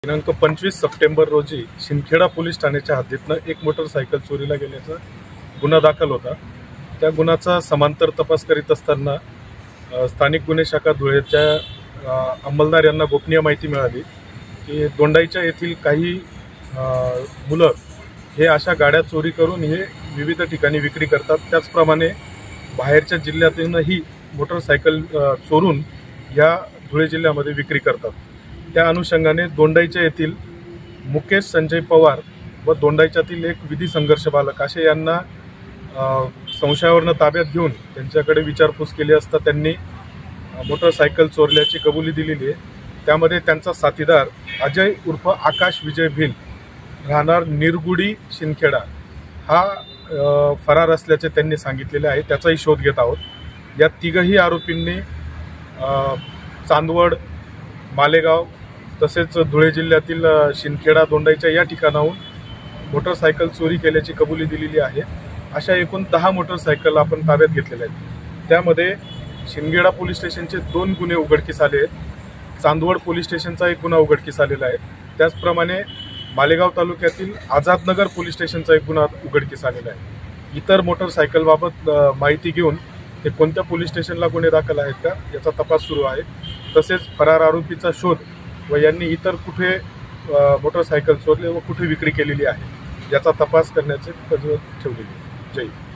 दिनांक 25 सप्टेंबर रोजी शिंदखेडा पोलीस ठाण्याच्या हद्दीतनं एक मोटरसायकल चोरीला गेल्याचा गुन्हा दाखल होता। त्या गुन्ह्याचा समांतर तपास करीत असताना स्थानिक गुन्हे शाखा धुळेच्या अंमलदार यांना गोपनीय माहिती मिळाली की दोंडाईच्या येथील काही मुलं हे अशा गाड्या चोरी करून हे विविध ठिकाणी विक्री करतात। त्याचप्रमाणे बाहेरच्या जिल्ह्यातूनही मोटरसायकल चोरून या धुळे जिल्ह्यामध्ये विक्री करतात। त्या अनुषंगाने दोंडाईच्या येथील मुकेश संजय पवार व दोंडाईच्यातील एक विधी संघर्ष बालक असे यांना संशयावरून ताब्यात घेऊन त्यांच्याकडे विचारपूस केली असता त्यांनी मोटरसायकल चोरल्याची कबुली दिलेली आहे। त्यामध्ये त्यांचा साथीदार अजय उर्फ आकाश विजय भिल राहणार निरगुडी शिंदखेडा हा फरार असल्याचे त्यांनी सांगितलेले आहे। त्याचाही शोध घेत आहोत। या तिघही आरोपींनी चांदवड, मालेगाव तसेच धुळे जिल्ह्यातील शिंदखेडा दोंडाईच्या या ठिकाणाहून मोटरसायकल चोरी केल्याची कबुली दिलेली आहे। अशा एकूण 10 मोटरसायकल आपण ताब्यात घेतलेल्या आहेत। त्यामध्ये शिंदखेडा पोलीस स्टेशनचे 2 गुन्हे उघडकीस आले आहेत। चांदवड पोलीस स्टेशनचा एक गुन्हा उघडकीस आलेला आहे। त्याचप्रमाणे मालेगाव तालुक्यातील आझादनगर पोलीस स्टेशनचा एक गुन्हा उघडकीस आलेला आहे। इतर मोटरसायकलबाबत माहिती घेऊन ते कोणत्या पोलीस स्टेशनला गुन्हे दाखल आहेत का याचा तपास सुरू आहे। तसेच फरार आरोपीचा शोध व यांनी इतर कुठे मोटरसायकल चोरले व कुठे विक्री केलेली आहे याचा तपास करण्याचे ठेवलेले आहे। जय हिंद।